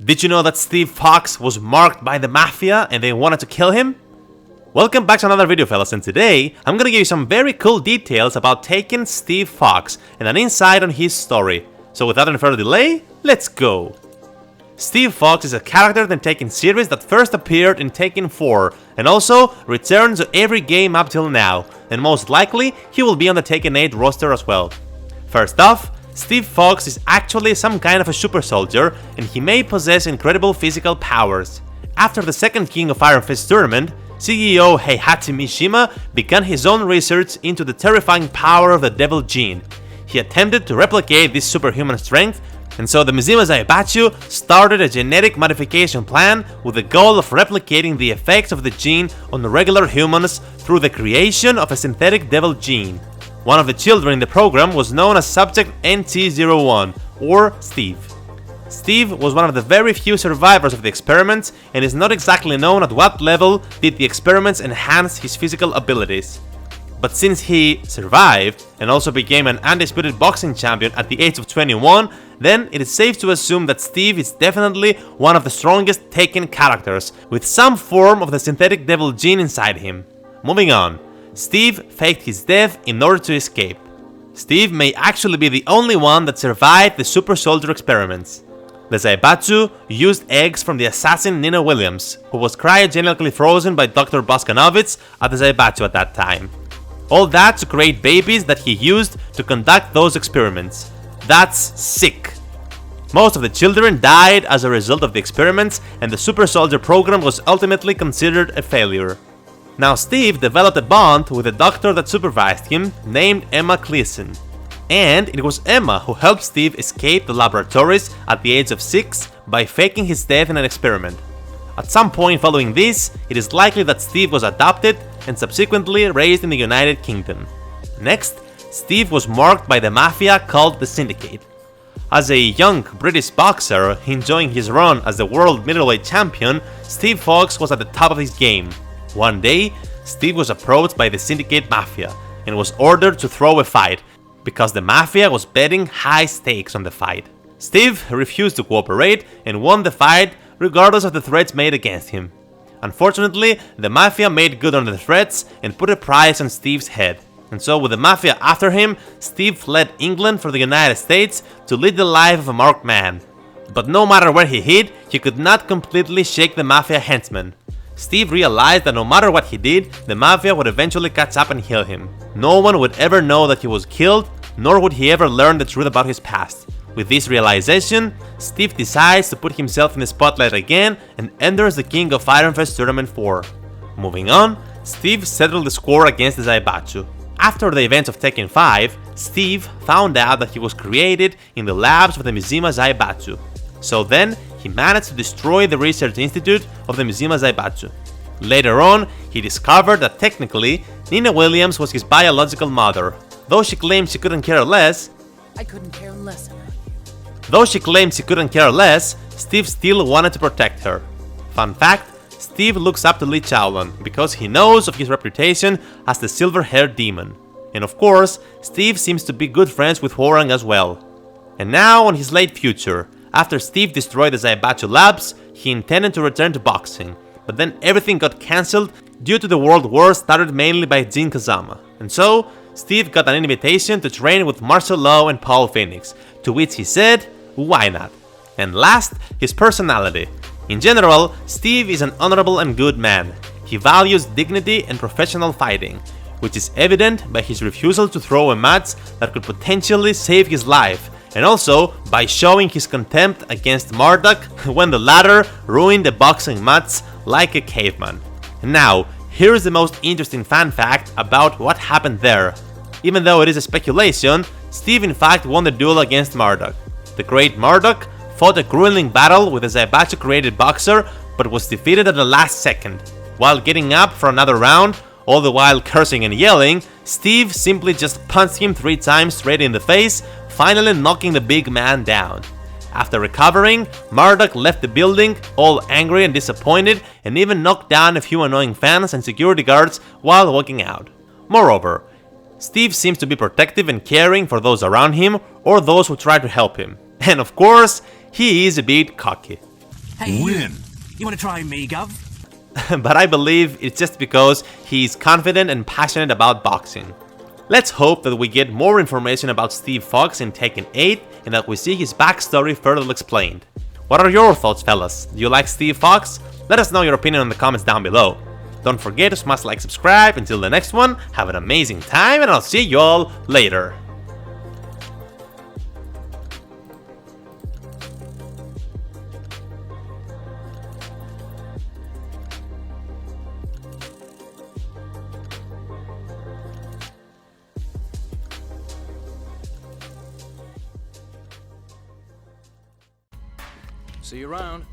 Did you know that Steve Fox was marked by the Mafia and they wanted to kill him? Welcome back to another video, fellas, and today I'm gonna give you some very cool details about Tekken Steve Fox and an insight on his story. So without any further delay, let's go! Steve Fox is a character in the Tekken series that first appeared in Tekken 4 and also returns to every game up till now, and most likely he will be on the Tekken 8 roster as well. First off, Steve Fox is actually some kind of a super soldier and he may possess incredible physical powers. After the second King of Iron Fist tournament, CEO Heihachi Mishima began his own research into the terrifying power of the Devil Gene. He attempted to replicate this superhuman strength, and so the Mishima Zaibatsu started a genetic modification plan with the goal of replicating the effects of the gene on regular humans through the creation of a synthetic Devil Gene. One of the children in the program was known as Subject NT01, or Steve. Steve was one of the very few survivors of the experiments and is not exactly known at what level did the experiments enhance his physical abilities. But since he survived and also became an undisputed boxing champion at the age of 21, then it is safe to assume that Steve is definitely one of the strongest Tekken characters, with some form of the synthetic devil gene inside him. Moving on, Steve faked his death in order to escape. Steve may actually be the only one that survived the super soldier experiments. The Zaibatsu used eggs from the assassin Nina Williams, who was cryogenically frozen by Dr. Boskanovitz at the Zaibatsu at that time. All that to create babies that he used to conduct those experiments. That's sick. Most of the children died as a result of the experiments, and the super soldier program was ultimately considered a failure. Now Steve developed a bond with a doctor that supervised him, named Emma Cleason. And it was Emma who helped Steve escape the laboratories at the age of 6 by faking his death in an experiment. At some point following this, it is likely that Steve was adopted and subsequently raised in the United Kingdom. Next, Steve was marked by the Mafia called the Syndicate. As a young British boxer enjoying his run as the world middleweight champion, Steve Fox was at the top of his game. One day, Steve was approached by the Syndicate Mafia and was ordered to throw a fight, because the Mafia was betting high stakes on the fight. Steve refused to cooperate and won the fight regardless of the threats made against him. Unfortunately, the Mafia made good on the threats and put a price on Steve's head. And so with the Mafia after him, Steve fled England for the United States to lead the life of a marked man. But no matter where he hid, he could not completely shake the Mafia henchmen. Steve realized that no matter what he did, the Mafia would eventually catch up and kill him. No one would ever know that he was killed, nor would he ever learn the truth about his past. With this realization, Steve decides to put himself in the spotlight again and enters the King of Iron Fist Tournament 4. Moving on, Steve settled the score against the Zaibatsu. After the events of Tekken 5, Steve found out that he was created in the labs of the Mishima Zaibatsu. So then, he managed to destroy the research institute of the Mishima Zaibatsu. Later on, he discovered that technically, Nina Williams was his biological mother. Though she claimed she couldn't care less, Steve still wanted to protect her. Fun fact, Steve looks up to Lee Chowlin because he knows of his reputation as the silver-haired demon. And of course, Steve seems to be good friends with Hwoarang as well. And now on his late future, after Steve destroyed the Zaibatsu labs, he intended to return to boxing. But then everything got cancelled due to the world war started mainly by Jin Kazama. And so, Steve got an invitation to train with Marcel Lowe and Paul Phoenix, to which he said, why not? And last, his personality. In general, Steve is an honorable and good man. He values dignity and professional fighting, which is evident by his refusal to throw a match that could potentially save his life, and also by showing his contempt against Marduk when the latter ruined a boxing match like a caveman. Now, here's the most interesting fun fact about what happened there. Even though it is a speculation, Steve in fact won the duel against Marduk. The great Marduk fought a grueling battle with a Zaibatsu created boxer, but was defeated at the last second. While getting up for another round, all the while cursing and yelling, Steve simply just punched him 3 times straight in the face, finally knocking the big man down. After recovering, Marduk left the building, all angry and disappointed, and even knocked down a few annoying fans and security guards while walking out. Moreover, Steve seems to be protective and caring for those around him or those who try to help him. And of course, he is a bit cocky. Hey, Win. You wanna try me, Gov? But I believe it's just because he's confident and passionate about boxing. Let's hope that we get more information about Steve Fox in Tekken 8 and that we see his backstory further explained. What are your thoughts, fellas? Do you like Steve Fox? Let us know your opinion in the comments down below. Don't forget to smash like, subscribe. Until the next one, have an amazing time and I'll see you all later. See you around.